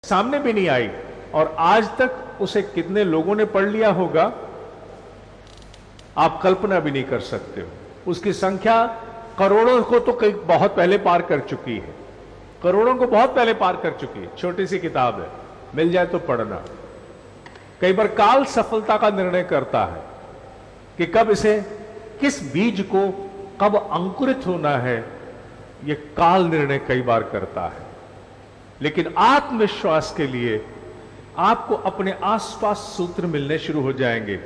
सामने भी नहीं आई, और आज तक उसे कितने लोगों ने पढ़ लिया होगा आप कल्पना भी नहीं कर सकते हो। उसकी संख्या करोड़ों को तो कई बहुत पहले पार कर चुकी है, करोड़ों को बहुत पहले पार कर चुकी है। छोटी सी किताब है, मिल जाए तो पढ़ना। कई बार काल सफलता का निर्णय करता है कि कब इसे, किस बीज को कब अंकुरित होना है, यह काल निर्णय कई बार करता है। लेकिन आत्मविश्वास के लिए आपको अपने आसपास सूत्र मिलने शुरू हो जाएंगे।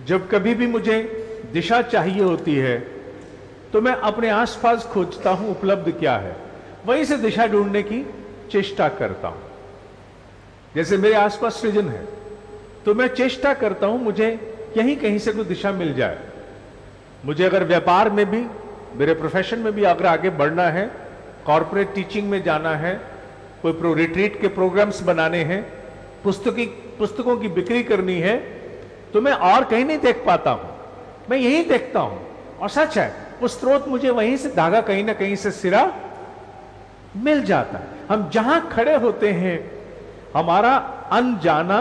जब कभी भी मुझे दिशा चाहिए होती है तो मैं अपने आसपास खोजता हूं उपलब्ध क्या है, वहीं से दिशा ढूंढने की चेष्टा करता हूं। जैसे मेरे आसपास सृजन है तो मैं चेष्टा करता हूं मुझे यहीं कहीं से कोई दिशा मिल जाए। मुझे अगर व्यापार में भी, मेरे प्रोफेशन में भी अगर आगे बढ़ना है, कॉर्पोरेट टीचिंग में जाना है, कोई रिट्रीट के प्रोग्राम्स बनाने हैं, पुस्तकों की बिक्री करनी है, तो मैं और कहीं नहीं देख पाता हूं, मैं यही देखता हूं। और सच है, वो स्रोत मुझे वहीं से, धागा कहीं ना कहीं से सिरा मिल जाता है। हम जहां खड़े होते हैं हमारा अनजाना,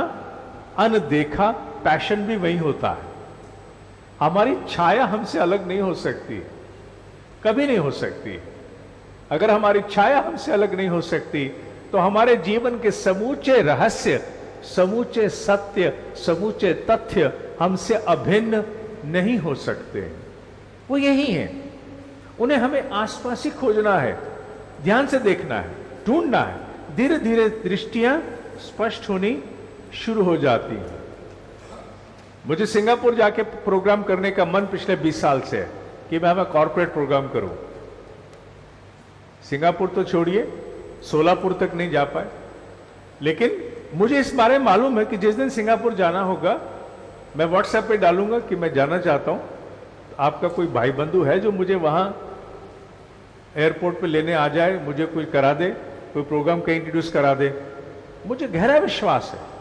अनदेखा पैशन भी वही होता है। हमारी छाया हमसे अलग नहीं हो सकती, कभी नहीं हो सकती। अगर हमारी छाया हमसे अलग नहीं हो सकती तो हमारे जीवन के समूचे रहस्य, समूचे सत्य, समूचे तथ्य हमसे अभिन्न नहीं हो सकते। वो यही है, उन्हें हमें आसपास ही खोजना है, ध्यान से देखना है, ढूंढना है। धीरे धीरे दृष्टियां स्पष्ट होनी शुरू हो जाती हैं। मुझे सिंगापुर जाके प्रोग्राम करने का मन पिछले 20 साल से है कि मैं कॉर्पोरेट प्रोग्राम करूं। सिंगापुर तो छोड़िए, सोलापुर तक नहीं जा पाए, लेकिन मुझे इस बारे में मालूम है कि जिस दिन सिंगापुर जाना होगा मैं व्हाट्सएप पे डालूंगा कि मैं जाना चाहता हूं। आपका कोई भाई बंधु है जो मुझे वहां एयरपोर्ट पे लेने आ जाए, मुझे कोई करा दे, कोई प्रोग्राम कहीं इंट्रोड्यूस करा दे। मुझे गहरा विश्वास है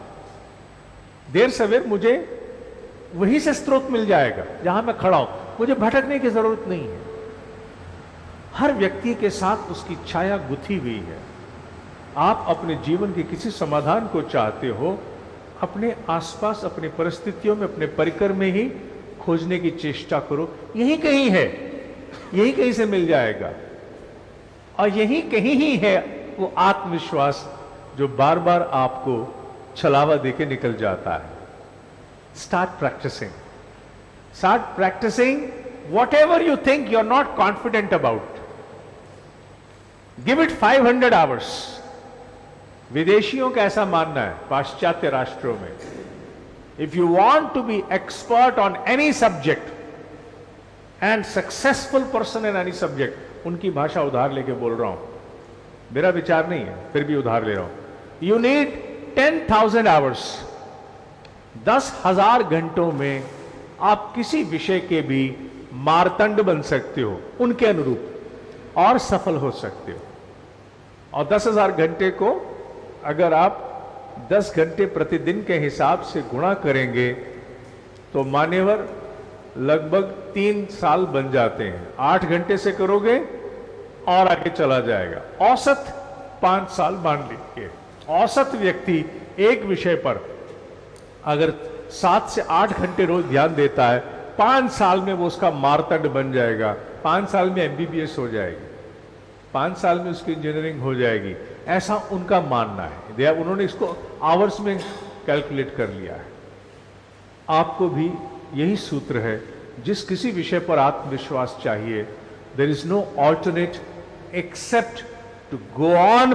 देर सवेर मुझे वहीं से स्रोत मिल जाएगा जहां मैं खड़ा हूं। मुझे भटकने की जरूरत नहीं है। हर व्यक्ति के साथ उसकी छाया गुथी हुई है। आप अपने जीवन के किसी समाधान को चाहते हो, अपने आसपास, अपनी परिस्थितियों में, अपने परिकर में ही खोजने की चेष्टा करो। यही कहीं है, यही कहीं से मिल जाएगा। और यही कहीं ही है वो आत्मविश्वास जो बार बार आपको छलावा देके निकल जाता है। Start practising, start practising whatever you think you're not confident about. Give it 500 hours. विदेशियों का ऐसा मानना है, पाश्चात्य राष्ट्रों में, if you want to be expert on any subject and successful person in any subject, उनकी भाषा उधार लेके बोल रहा हूं, मेरा विचार नहीं है, फिर भी उधार ले रहा हूं। You need 10,000 hours. 10,000 घंटों में आप किसी विषय के भी मारतंड बन सकते हो, उनके अनुरूप, और सफल हो सकते हो। और 10,000 घंटे को अगर आप 10 घंटे प्रतिदिन के हिसाब से गुणा करेंगे तो मान्यवर लगभग 3 साल बन जाते हैं। 8 घंटे से करोगे और आगे चला जाएगा। औसत 5 साल मान लीजिए। औसत व्यक्ति एक विषय पर अगर 7 से 8 घंटे रोज ध्यान देता है, 5 साल में वो उसका मारतंड बन जाएगा। 5 साल में एमबीबीएस हो जाएगी, 5 साल में उसकी इंजीनियरिंग हो जाएगी, ऐसा उनका मानना है। उन्होंने इसको आवर्स में कैलकुलेट कर लिया है। आपको भी यही सूत्र है। जिस किसी विषय पर आत्मविश्वास चाहिए, there is no alternate except to go on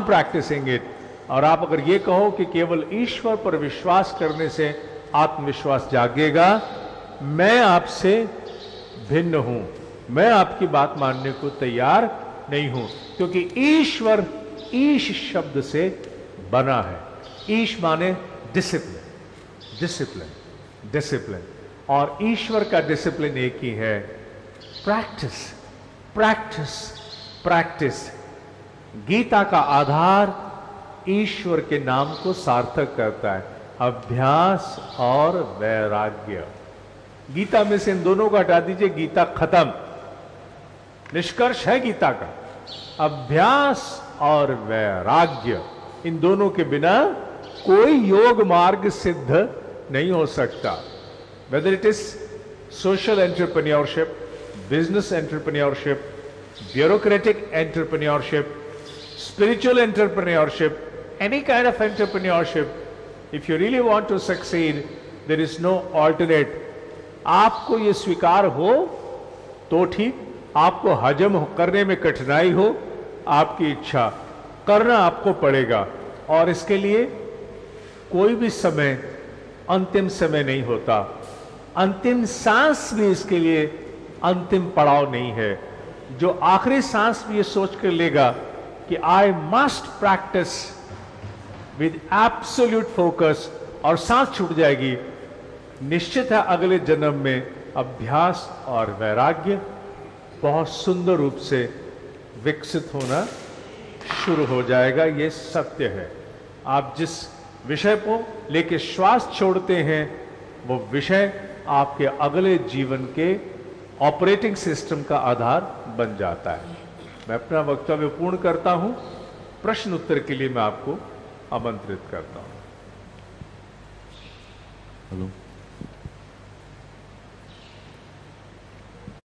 practising it. और आप अगर ये कहो कि केवल ईश्वर पर विश्वास करने से आत्मविश्वास जागेगा, मैं आपसे भिन्न हूं, मैं आपकी बात मानने को तैयार नहीं हूं, क्योंकि ईश्वर ईश शब्द से बना है। ईश माने डिसिप्लिन, डिसिप्लिन, डिसिप्लिन, और ईश्वर का डिसिप्लिन एक ही है, प्रैक्टिस, प्रैक्टिस, प्रैक्टिस। गीता का आधार ईश्वर के नाम को सार्थक करता है, अभ्यास और वैराग्य। गीता में से इन दोनों को हटा दीजिए, गीता खत्म। निष्कर्ष है गीता का, अभ्यास और वैराग्य। इन दोनों के बिना कोई योग मार्ग सिद्ध नहीं हो सकता। Whether it is social entrepreneurship, business entrepreneurship, bureaucratic entrepreneurship, spiritual entrepreneurship, any kind of entrepreneurship, if you really want to succeed, there is no alternate. आपको ये स्वीकार हो तो ठीक, आपको हजम करने में कठिनाई हो, आपकी इच्छा, करना आपको पड़ेगा। और इसके लिए कोई भी समय अंतिम समय नहीं होता, अंतिम सांस भी इसके लिए अंतिम पड़ाव नहीं है। जो आखिरी सांस भी ये सोच कर लेगा कि I must practice with absolute focus, और सांस छूट जाएगी, निश्चित है अगले जन्म में अभ्यास और वैराग्य बहुत सुंदर रूप से विकसित होना शुरू हो जाएगा। ये सत्य है। आप जिस विषय को लेके श्वास छोड़ते हैं वो विषय आपके अगले जीवन के ऑपरेटिंग सिस्टम का आधार बन जाता है। मैं अपना वक्तव्य पूर्ण करता हूं। प्रश्न उत्तर के लिए मैं आपको आमंत्रित करता हूं। हेलो।